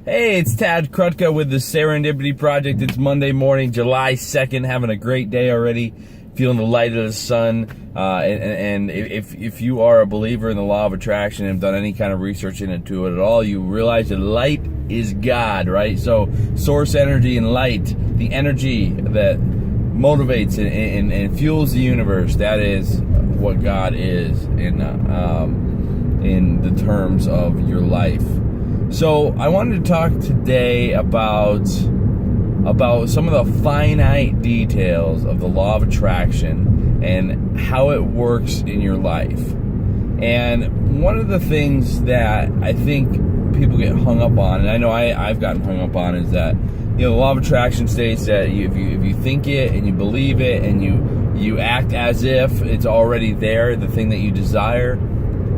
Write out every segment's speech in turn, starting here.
Hey, it's Tad Krutka with the Serendipity Project. It's Monday morning, July 2nd, having a great day already, feeling the light of the sun. And if you are a believer in the law of attraction and have done any kind of research into it at all, you realize that light is God, right? So source energy and light, the energy that motivates and fuels the universe, that is what God is in the terms of your life. So I wanted to talk today about some of the finite details of the law of attraction and how it works in your life. And one of the things that I think people get hung up on, and I know I've gotten hung up on, is that the law of attraction states that if you think it and you believe it and you act as if it's already there, the thing that you desire,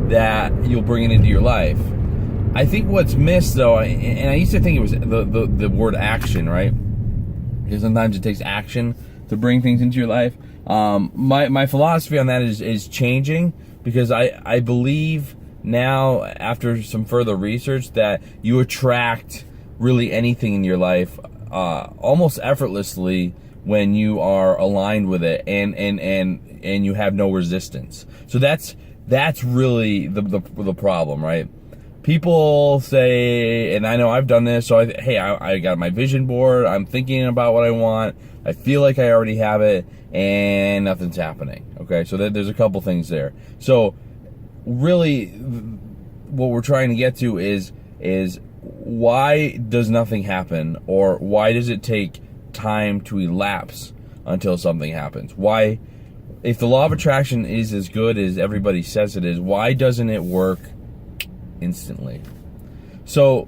that you'll bring it into your life. I think what's missed, though, and I used to think it was the word action, right? Because sometimes it takes action to bring things into your life. My philosophy on that is changing, because I believe now, after some further research, that you attract really anything in your life almost effortlessly when you are aligned with it and you have no resistance. So that's really the problem, right? People say, and I know I've done this, so I got my vision board, I'm thinking about what I want, I feel like I already have it, and nothing's happening, okay? So there's a couple things there. So really, what we're trying to get to is why does nothing happen, or why does it take time to elapse until something happens? Why, if the law of attraction is as good as everybody says it is, why doesn't it work instantly? So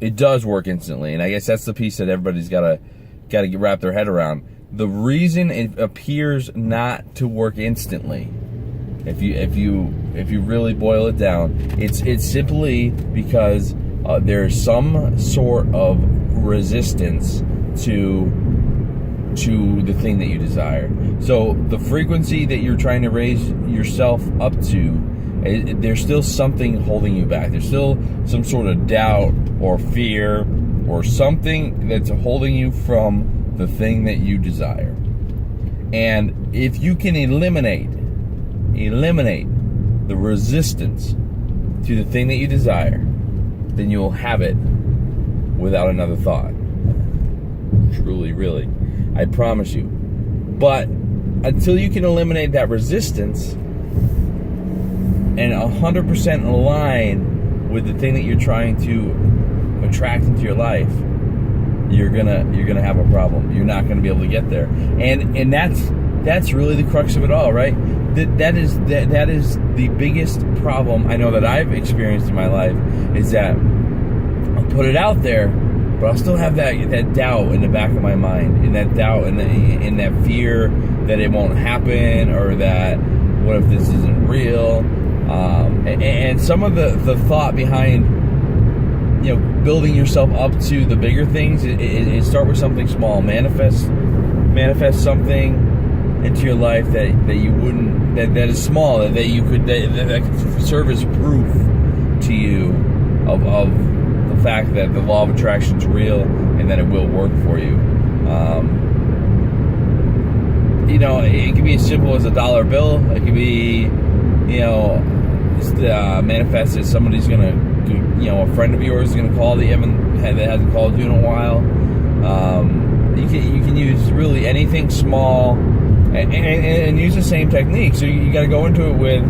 it does work instantly, and I guess that's the piece that everybody's got to wrap their head around. The reason it appears not to work instantly, if you really boil it down, it's simply because there's some sort of resistance to the thing that you desire. So the frequency that you're trying to raise yourself up to, there's still something holding you back. There's still some sort of doubt or fear or something that's holding you from the thing that you desire. And if you can eliminate the resistance to the thing that you desire, then you'll have it without another thought. Truly, really, I promise you. But until you can eliminate that resistance and 100% align with the thing that you're trying to attract into your life, you're gonna have a problem. You're not gonna be able to get there, and that's really the crux of it all, right? That is the biggest problem I know that I've experienced in my life, is that I'll put it out there, but I'll still have that doubt in the back of my mind, and that doubt and that fear that it won't happen, or that what if this isn't real. And some of the thought behind, building yourself up to the bigger things is start with something small. Manifest something into your life that you wouldn't, that is small, that could serve as proof to you of the fact that the law of attraction is real and that it will work for you. It could be as simple as a dollar bill. It could be, just manifest that somebody's gonna, a friend of yours is gonna call that hasn't called you in a while. You can use really anything small and use the same technique. So you got to go into it with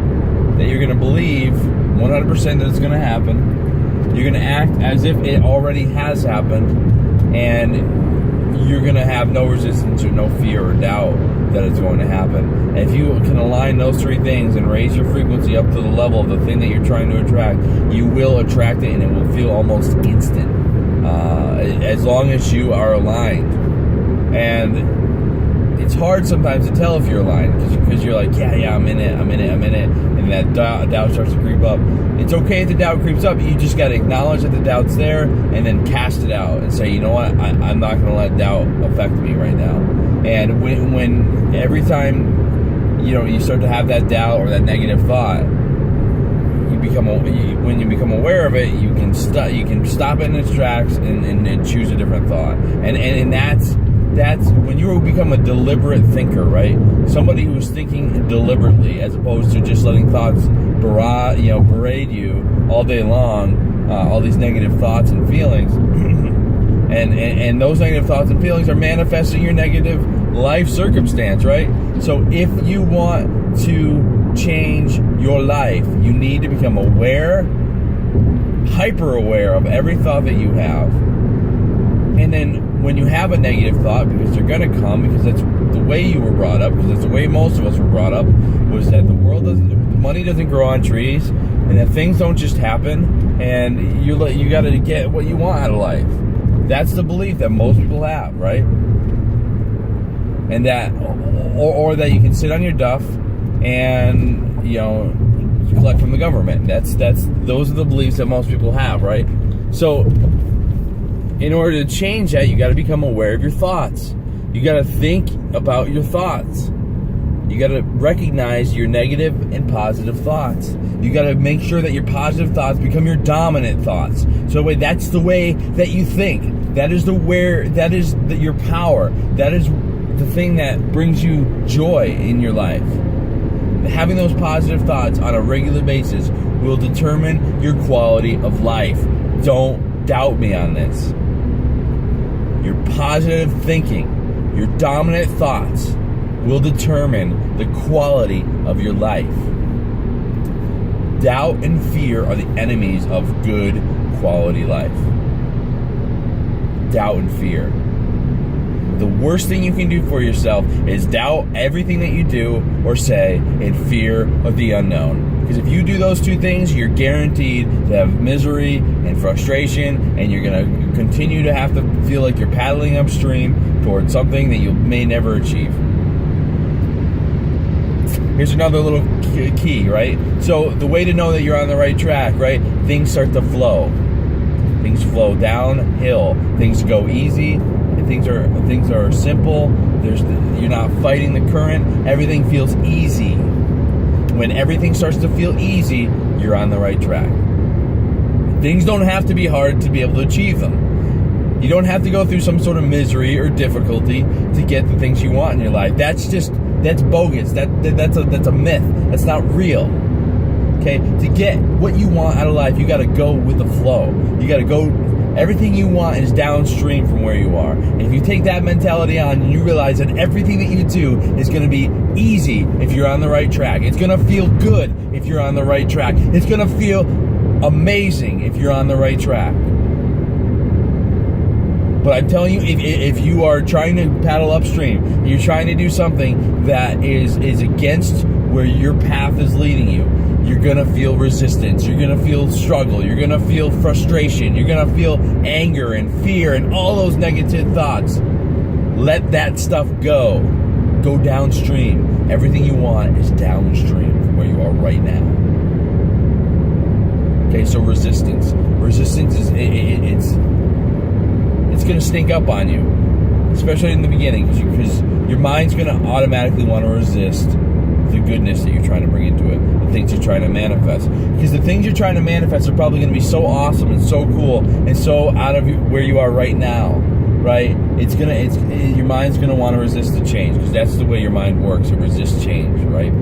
that you're gonna believe 100% that it's gonna happen. You're gonna act as if it already has happened, and you're gonna have no resistance or no fear or doubt that it's going to happen. And if you can align those three things and raise your frequency up to the level of the thing that you're trying to attract, you will attract it, and it will feel almost instant, as long as you are aligned. And it's hard sometimes to tell if you're aligned, because you're like, yeah, I'm in it, and that doubt starts to creep up. It's okay if the doubt creeps up. You just got to acknowledge that the doubt's there, and then cast it out and say, you know what, I'm not going to let doubt affect me right now. And when every time you start to have that doubt or that negative thought, you when you become aware of it, you can stop it in its tracks and choose a different thought. And that's when you become a deliberate thinker, right? Somebody who's thinking deliberately, as opposed to just letting thoughts berate you all day long, all these negative thoughts and feelings. and those negative thoughts and feelings are manifesting your negative life circumstance, right? So if you want to change your life, you need to become aware, hyper aware of every thought that you have. And then when you have a negative thought, because they're going to come, because that's the way you were brought up, because that's the way most of us were brought up, was that money doesn't grow on trees, and that things don't just happen, and you got to get what you want out of life. That's the belief that most people have, right? And that, or that you can sit on your duff and collect from the government. Those are the beliefs that most people have, right? So, in order to change that, you got to become aware of your thoughts. You got to think about your thoughts. You got to recognize your negative and positive thoughts. You got to make sure that your positive thoughts become your dominant thoughts. So that's the way that you think. That is your power. That is the thing that brings you joy in your life. Having those positive thoughts on a regular basis will determine your quality of life. Don't doubt me on this. Your positive thinking, your dominant thoughts will determine the quality of your life. Doubt and fear are the enemies of good quality life. Doubt and fear. The worst thing you can do for yourself is doubt everything that you do or say in fear of the unknown. Because if you do those two things, you're guaranteed to have misery and frustration, and you're going to continue to have to feel like you're paddling upstream towards something that you may never achieve. Here's another little key, right? So the way to know that you're on the right track, right? Things start to flow. Things flow downhill. Things go easy. Things are simple. You're not fighting the current. Everything feels easy. When everything starts to feel easy, you're on the right track. Things don't have to be hard to be able to achieve them. You don't have to go through some sort of misery or difficulty to get the things you want in your life. That's bogus. That's a myth. That's not real. Okay? To get what you want out of life, you got to go with the flow. You got to go. Everything you want is downstream from where you are. And if you take that mentality on and you realize that everything that you do is going to be easy if you're on the right track. It's going to feel good if you're on the right track. It's going to feel amazing if you're on the right track. But I'm telling you, if you are trying to paddle upstream, you're trying to do something that is against where your path is leading you, you're going to feel resistance. You're going to feel struggle. You're going to feel frustration. You're going to feel anger and fear and all those negative thoughts. Let that stuff go. Go downstream. Everything you want is downstream from where you are right now. Okay, so resistance. Resistance is it's going to sneak up on you, especially in the beginning, because your mind's going to automatically want to resist the goodness that you're trying to bring into it, the things you're trying to manifest. Because the things you're trying to manifest are probably going to be so awesome and so cool and so out of where you are right now, right? Your mind's going to want to resist the change, because that's the way your mind works. It resists change, right?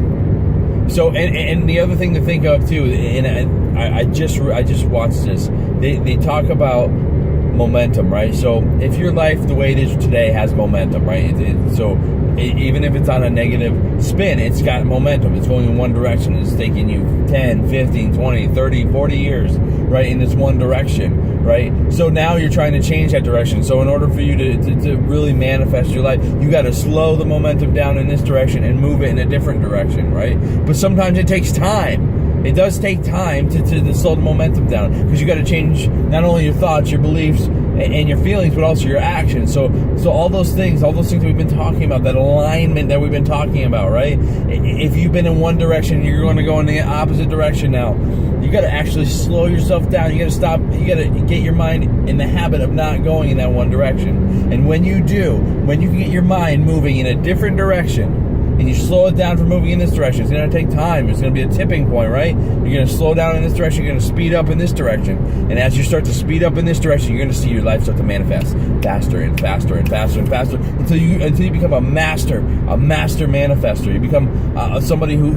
So, and the other thing to think of too, and I just watched this. They talk about momentum, right? So if your life the way it is today has momentum, right? So even if it's on a negative spin, it's got momentum. It's going in one direction. It's taking you 10, 15, 20, 30, 40 years, right, in this one direction, right? So now you're trying to change that direction. So in order for you to really manifest your life, you got to slow the momentum down in this direction and move it in a different direction, right? But sometimes it takes time. It does take time to slow the momentum down, because you got to change not only your thoughts, your beliefs, and your feelings, but also your actions. So all those things that we've been talking about, that alignment that we've been talking about, right? If you've been in one direction, you're going to go in the opposite direction now. You got to actually slow yourself down. You got to stop. You got to get your mind in the habit of not going in that one direction. And when you do, when you can get your mind moving in a different direction, and you slow it down from moving in this direction. It's going to take time. It's going to be a tipping point, right? You're going to slow down in this direction. You're going to speed up in this direction. And as you start to speed up in this direction, you're going to see your life start to manifest faster and faster and faster and faster until you become a master manifester. You become somebody who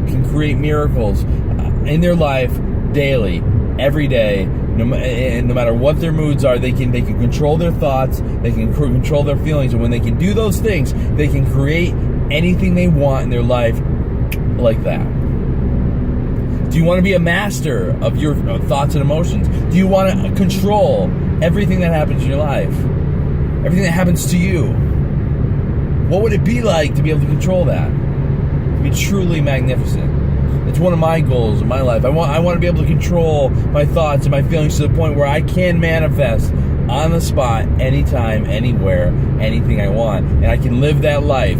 can create miracles in their life daily, every day. No matter what their moods are, they can control their thoughts, they can control their feelings, and when they can do those things, they can create anything they want in their life like that. Do you want to be a master of your thoughts and emotions? Do you want to control everything that happens in your life? Everything that happens to you? What would it be like to be able to control that? It'd be truly magnificent. It's one of my goals in my life. I want to be able to control my thoughts and my feelings to the point where I can manifest on the spot, anytime, anywhere, anything I want. And I can live that life,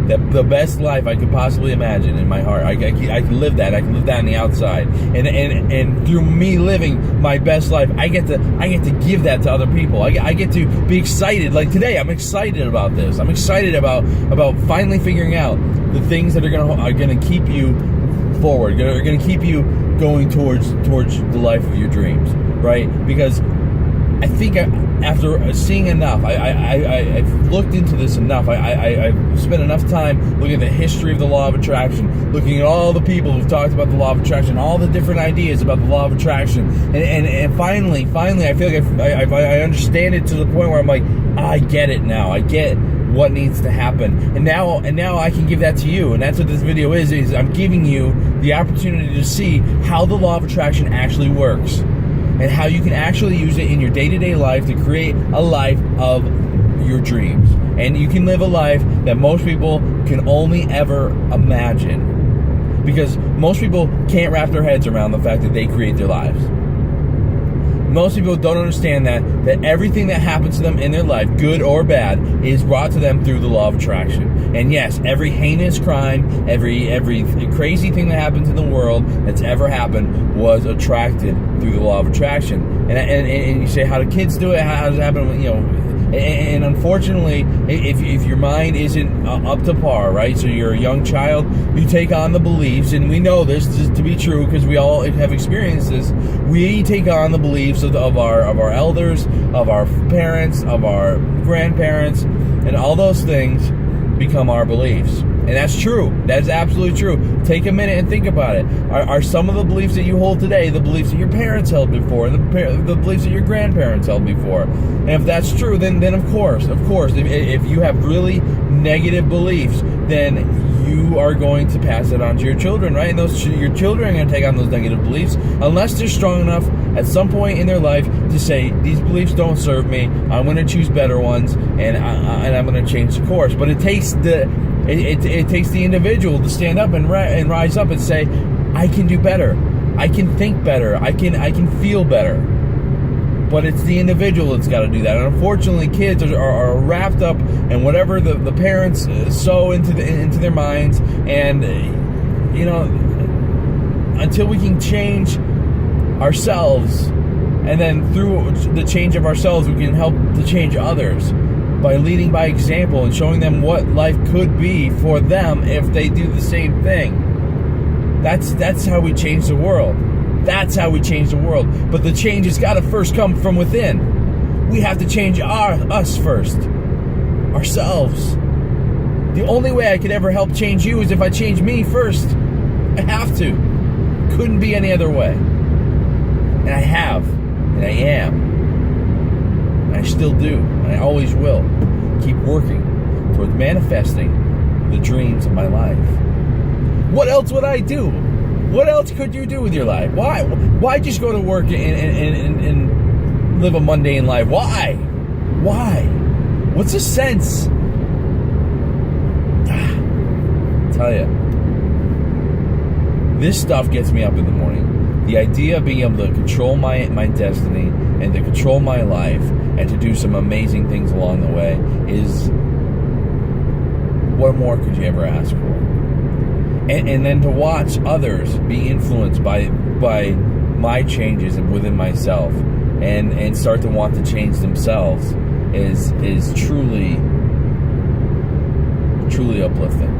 the best life I could possibly imagine in my heart. I can live that. I can live that on the outside. And through me living my best life, I get to give that to other people. I get to be excited. Like today, I'm excited about this. I'm excited about finally figuring out the things that are gonna keep you forward, are gonna keep you going towards the life of your dreams, right? Because I think after seeing enough, I've looked into this enough. I've spent enough time looking at the history of the law of attraction, looking at all the people who've talked about the law of attraction, all the different ideas about the law of attraction, and finally, I feel like I understand it to the point where I'm like, I get it now. I get what needs to happen, and now I can give that to you, and that's what this video is I'm giving you the opportunity to see how the law of attraction actually works, and how you can actually use it in your day-to-day life to create a life of your dreams. And you can live a life that most people can only ever imagine, because most people can't wrap their heads around the fact that they create their lives. Most people don't understand that everything that happens to them in their life, good or bad, is brought to them through the law of attraction. And yes, every heinous crime, every crazy thing that happens in the world that's ever happened was attracted through the law of attraction. And you say, how do kids do it? How does it happen? You know, and unfortunately, if your mind isn't up to par, right? So you're a young child, you take on the beliefs, and we know this to be true because we all have experienced this. We take on the beliefs of our elders, of our parents, of our grandparents, and all those things become our beliefs. And that's true. That's absolutely true. Take a minute and think about it. Are some of the beliefs that you hold today the beliefs that your parents held before, and the beliefs that your grandparents held before? And if that's true, then of course, if you have really negative beliefs, then you are going to pass it on to your children, right? And your children are going to take on those negative beliefs unless they're strong enough at some point in their life to say, these beliefs don't serve me. I'm going to choose better ones, and I'm going to change the course. But it takes it takes the individual to stand up and rise up and say, I can do better. I can think better. I can feel better. But it's the individual that's got to do that. And unfortunately, kids are wrapped up in whatever the parents sow into their minds. And, you know, until we can change ourselves, and then through the change of ourselves, we can help to change others by leading by example and showing them what life could be for them if they do the same thing. That's how we change the world. That's how we change the world. But the change has got to first come from within. We have to change us first. Ourselves. The only way I could ever help change you is if I change me first. I have to. Couldn't be any other way. And I have. And I am. And I still do. And I always will. Keep working towards manifesting the dreams of my life. What else would I do? What else could you do with your life? Why just go to work and live a mundane life? Why? What's the sense? I'll tell you, this stuff gets me up in the morning. The idea of being able to control my destiny and to control my life and to do some amazing things along the way is, what more could you ever ask for? And then to watch others be influenced by my changes within myself and start to want to change themselves is truly truly uplifting.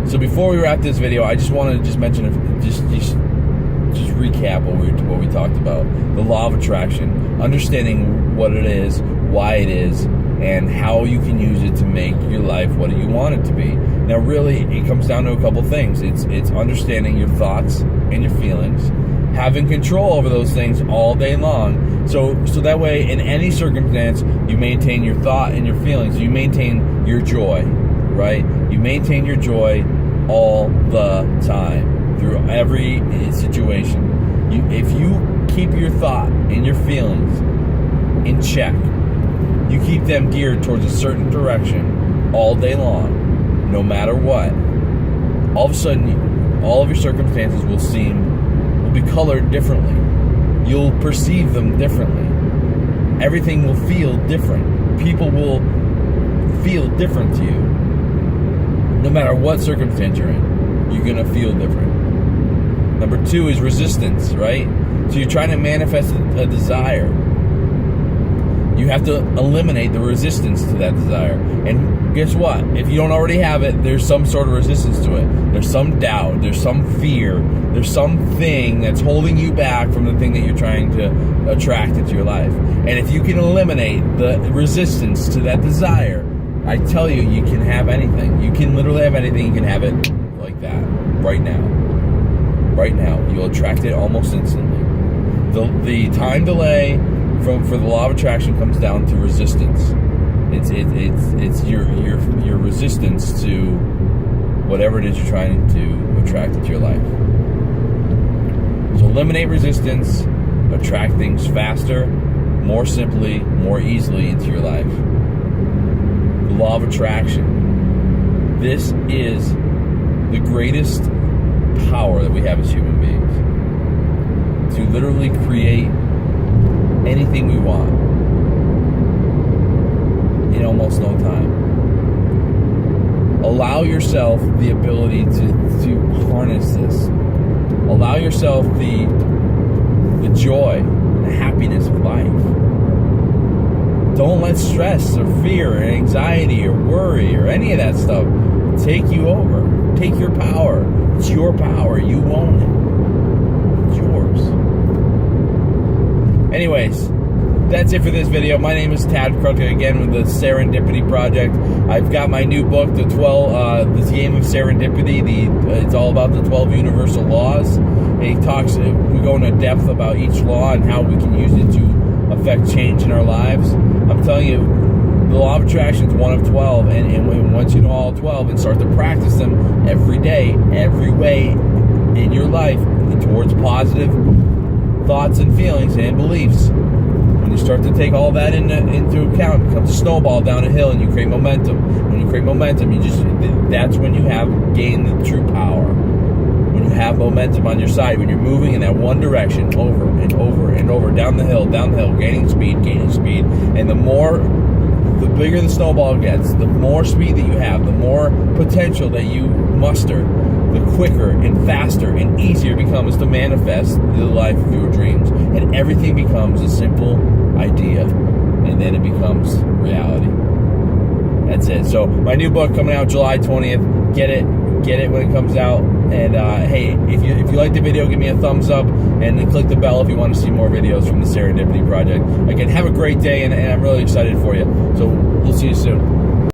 So before we wrap this video, I just wanted to mention, just recap what we talked about. The law of attraction, understanding what it is, why it is, and how you can use it to make your life what you want it to be. Now, really, it comes down to a couple things. It's understanding your thoughts and your feelings, having control over those things all day long. So that way, in any circumstance, you maintain your thought and your feelings. You maintain your joy, right? You maintain your joy all the time through every situation. If you keep your thought and your feelings in check, you keep them geared towards a certain direction all day long, no matter what, all of a sudden, all of your circumstances will be colored differently. You'll perceive them differently. Everything will feel different. People will feel different to you. No matter what circumstance you're in, you're going to feel different. Number 2 is resistance, right? So you're trying to manifest a desire. You have to eliminate the resistance to that desire. And guess what? If you don't already have it, there's some sort of resistance to it. There's some doubt. There's some fear. There's something that's holding you back from the thing that you're trying to attract into your life. And if you can eliminate the resistance to that desire, I tell you, you can have anything. You can literally have anything. You can have it like that right now. Right now. You'll attract it almost instantly. The time delay for the law of attraction comes down to resistance. It's your resistance to whatever it is you're trying to attract into your life. So eliminate resistance, attract things faster, more simply, more easily into your life. The law of attraction. This is the greatest power that we have as human beings. To literally create anything we want in almost no time. Allow yourself the ability to harness this. Allow yourself the joy and the happiness of life. Don't let stress or fear or anxiety or worry or any of that stuff take you over. Take your power. It's your power. You own it. It's yours. Anyways, that's it for this video. My name is Tad Krutka, again with the Serendipity Project. I've got my new book, the Game of Serendipity. It's all about the 12 universal laws. We go into depth about each law and how we can use it to affect change in our lives. I'm telling you, the law of attraction is one of 12, and once you know all 12 and start to practice them every day, every way in your life towards positive thoughts and feelings and beliefs, when you start to take all that into account, it becomes a snowball down a hill, and you create momentum. When you create momentum, that's when you have gained the true power. When you have momentum on your side, when you're moving in that one direction over and over and over, down the hill, gaining speed, and the bigger the snowball gets, the more speed that you have, the more potential that you muster, the quicker and faster and easier it becomes to manifest the life of your dreams. And everything becomes a simple idea, and then it becomes reality. That's it. So my new book coming out July 20th. Get it when it comes out. And hey, if you like the video, give me a thumbs up and then click the bell if you want to see more videos from the Serendipity Project. Again, have a great day, and I'm really excited for you. So we'll see you soon.